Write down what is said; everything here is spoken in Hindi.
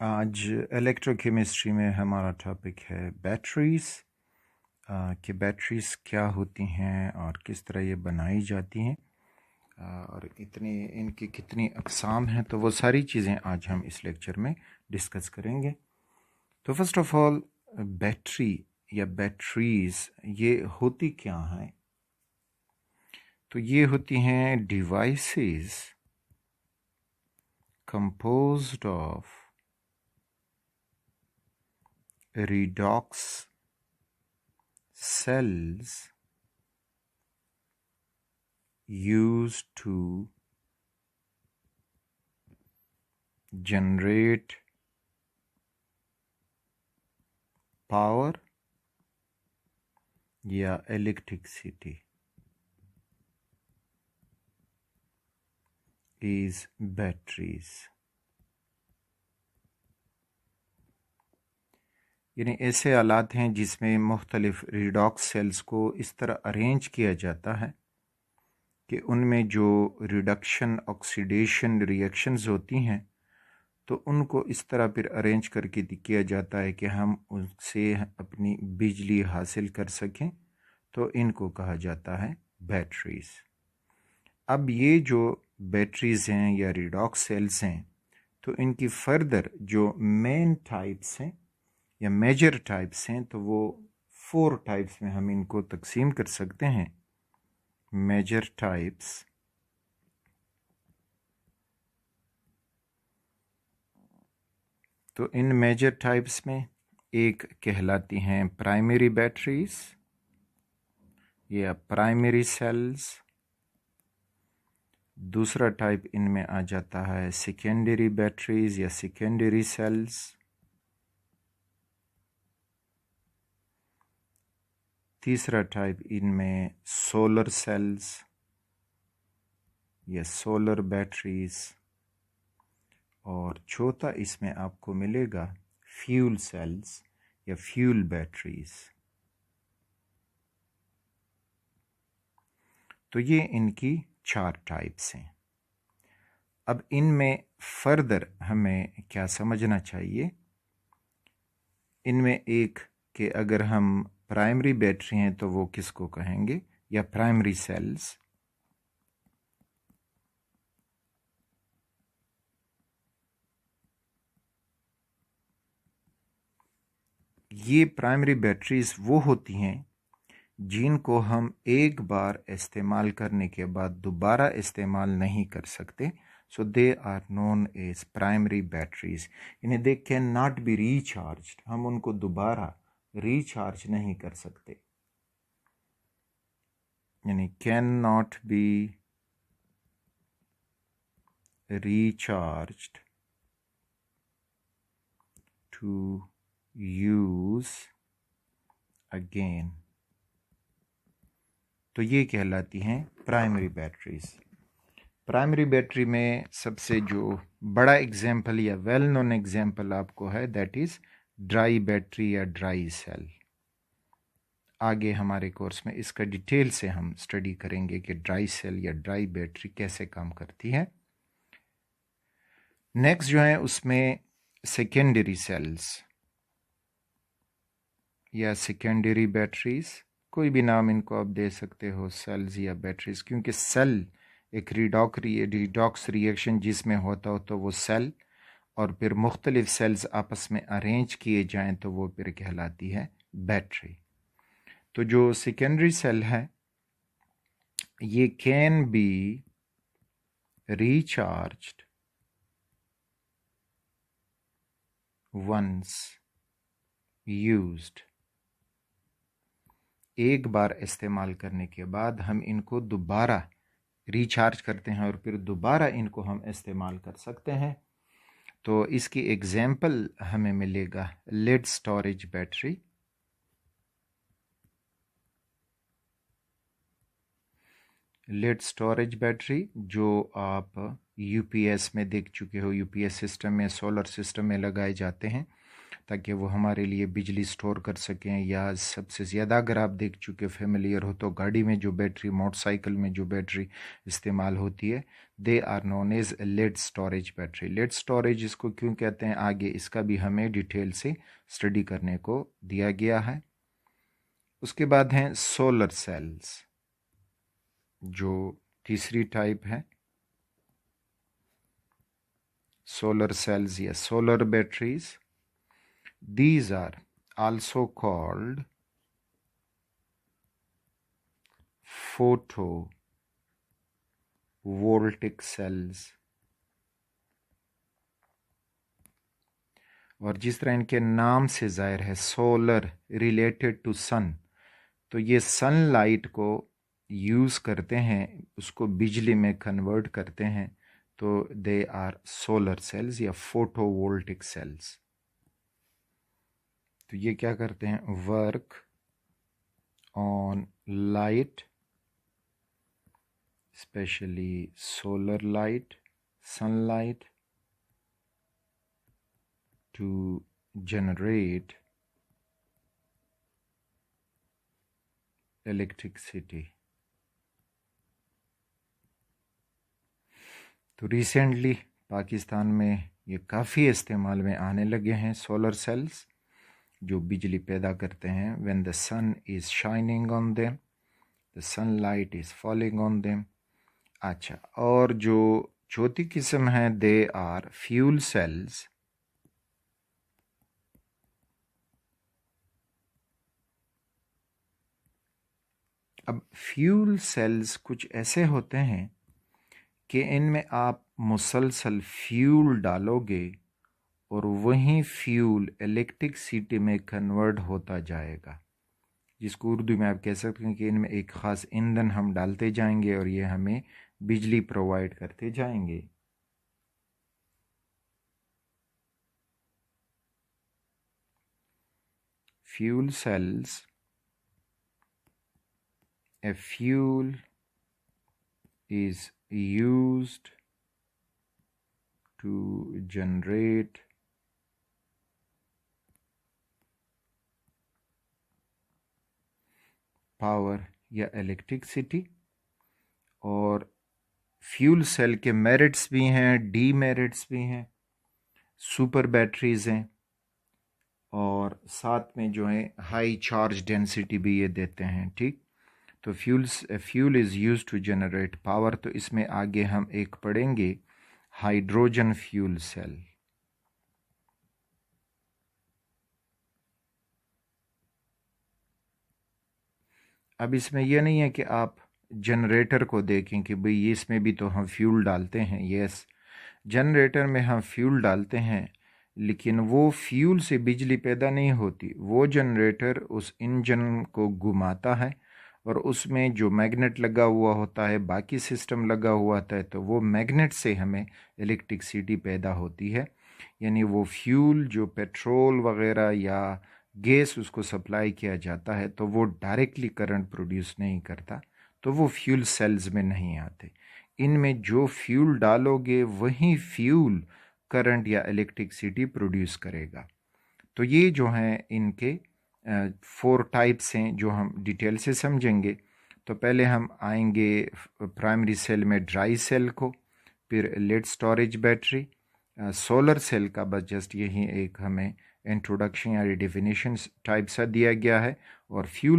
आज इलेक्ट्रोकेमिस्ट्री में हमारा टॉपिक है बैटरीज़ कि बैटरीज़ क्या होती हैं और किस तरह ये बनाई जाती हैं और इनकी कितनी अक़साम हैं, तो वो सारी चीज़ें आज हम इस लेक्चर में डिस्कस करेंगे। तो फर्स्ट ऑफ ऑल बैटरी या बैटरीज़ ये होती क्या हैं? तो ये होती हैं devices composed of redox cells used to generate power या electricity is batteries। यानी ऐसे आलात हैं जिसमें मुख्तलिफ रिडॉक्स सेल्स को इस तरह अरेंज किया जाता है कि उनमें जो रिडक्शन ऑक्सीडेशन रिएक्शंस होती हैं तो उनको इस तरह फिर अरेंज करके किया जाता है कि हम उनसे अपनी बिजली हासिल कर सकें, तो इनको कहा जाता है बैटरीज़। अब ये जो बैटरीज़ हैं या रिडॉक्स सेल्स हैं, तो इनकी फर्दर जो मेन टाइप्स हैं या मेजर टाइप्स हैं, तो वो 4 टाइप्स में हम इनको तकसीम कर सकते हैं। मेजर टाइप्स, तो इन मेजर टाइप्स में एक कहलाती हैं प्राइमरी बैटरीज या प्राइमरी सेल्स। दूसरा टाइप इनमें आ जाता है सेकेंडरी बैटरीज या सेकेंडरी सेल्स। तीसरा टाइप इनमें सोलर सेल्स या सोलर बैटरीज। और चौथा इसमें आपको मिलेगा फ्यूल सेल्स या फ्यूल बैटरीज। तो ये इनकी 4 टाइप्स हैं। अब इनमें फर्दर हमें क्या समझना चाहिए, इनमें एक कि अगर हम प्राइमरी बैटरी हैं तो वो किसको कहेंगे, या प्राइमरी सेल्स। ये प्राइमरी बैटरीज वो होती हैं जिनको हम एक बार इस्तेमाल करने के बाद दोबारा इस्तेमाल नहीं कर सकते। So they are known as primary batteries. इन्हें they can not be recharged, हम उनको दोबारा रिचार्ज नहीं कर सकते, यानी can not be recharged to use again. तो ये कहलाती हैं प्राइमरी बैटरीज। प्राइमरी बैटरी में सबसे जो बड़ा एग्जाम्पल या वेल नोन एग्जाम्पल आपको है, दैट इज़ ड्राई बैटरी या ड्राई सेल। आगे हमारे कोर्स में इसका डिटेल से हम स्टडी करेंगे कि ड्राई सेल या ड्राई बैटरी कैसे काम करती है। नेक्स्ट जो है उसमें सेकेंडरी सेल्स या सेकेंडरी बैटरीज, कोई भी नाम इनको आप दे सकते हो, सेल्स या बैटरीज, क्योंकि सेल एक रिडॉक्स रिएक्शन जिसमें होता हो तो वो सेल, और फिर मुख्तलिफ सेल्स आपस में अरेंज किए जाएं तो वो फिर कहलाती है बैटरी। तो जो सेकेंडरी सेल है ये can be recharged once used. एक बार इस्तेमाल करने के बाद हम इनको दोबारा रिचार्ज करते हैं और फिर दोबारा इनको हम इस्तेमाल कर सकते हैं। तो इसकी एग्जाम्पल हमें मिलेगा lead storage battery. Lead storage battery जो आप यूपीएस में देख चुके हो, यूपीएस सिस्टम में, सोलर सिस्टम में लगाए जाते हैं। ताकि वो हमारे लिए बिजली स्टोर कर सकें। या सबसे ज़्यादा अगर आप देख चुके फेमिलियर हो तो गाड़ी में जो बैटरी, मोटरसाइकिल में जो बैटरी इस्तेमाल होती है, they are known as lead storage battery. Lead storage इसको क्यों कहते हैं, आगे इसका भी हमें डिटेल से स्टडी करने को दिया गया है। उसके बाद हैं सोलर सेल्स, जो तीसरी टाइप है। सोलर सेल्स या solar batteries, these are also called photovoltaic cells। और जिस तरह इनके नाम से जाहिर है, सोलर रिलेटेड टू सन, तो ये सनलाइट को यूज़ करते हैं, उसको बिजली में कन्वर्ट करते हैं, तो दे आर सोलर सेल्स या फोटोवोल्टिक सेल्स। तो ये क्या करते हैं, work on light, specially solar light, sunlight, to generate electricity. तो रिसेंटली पाकिस्तान में ये काफ़ी इस्तेमाल में आने लगे हैं सोलर सेल्स, जो बिजली पैदा करते हैं। When the sun is shining on them, the sunlight is falling on them. अच्छा, और जो चौथी किस्म है, दे आर फ्यूल सेल्स। अब फ्यूल सेल्स कुछ ऐसे होते हैं कि इनमें आप मुसलसल फ्यूल डालोगे और वही फ्यूल इलेक्ट्रिसिटी में कन्वर्ट होता जाएगा, जिसको उर्दू में आप कह सकते हैं कि इनमें एक ख़ास ईंधन हम डालते जाएंगे और ये हमें बिजली प्रोवाइड करते जाएंगे। Fuel cells, a fuel is used to generate power या इलेक्ट्रिसिटी। और फ्यूल सेल के मेरिट्स भी हैं, डीमेरिट्स भी हैं। सुपर बैटरीज हैं और साथ में जो है हाई चार्ज डेंसिटी भी ये देते हैं, ठीक। तो fuel is use to generate power, तो इसमें आगे हम एक पढ़ेंगे हाइड्रोजन फ्यूल सेल। अब इसमें यह नहीं है कि आप जनरेटर को देखें कि भाई इसमें भी तो हम फ्यूल डालते हैं। यस, जनरेटर में हम फ्यूल डालते हैं, लेकिन वो फ्यूल से बिजली पैदा नहीं होती। वो जनरेटर उस इंजन को घुमाता है और उसमें जो मैग्नेट लगा हुआ होता है, बाकी सिस्टम लगा हुआ होता है, तो वो मैग्नेट से हमें इलेक्ट्रिसिटी पैदा होती है। यानी वो फ्यूल जो पेट्रोल वगैरह या गैस उसको सप्लाई किया जाता है, तो वो डायरेक्टली करंट प्रोड्यूस नहीं करता, तो वो फ्यूल सेल्स में नहीं आते। इनमें जो फ्यूल डालोगे वही फ्यूल करंट या इलेक्ट्रिसिटी प्रोड्यूस करेगा। तो ये जो हैं इनके 4 टाइप्स हैं जो हम डिटेल से समझेंगे। तो पहले हम आएंगे प्राइमरी सेल में ड्राई सेल को, फिर lead storage battery, solar cell का बस जस्ट यही एक हमें इंट्रोडक्शन या डिफिनीशन टाइप सा दिया गया है, और फ्यूल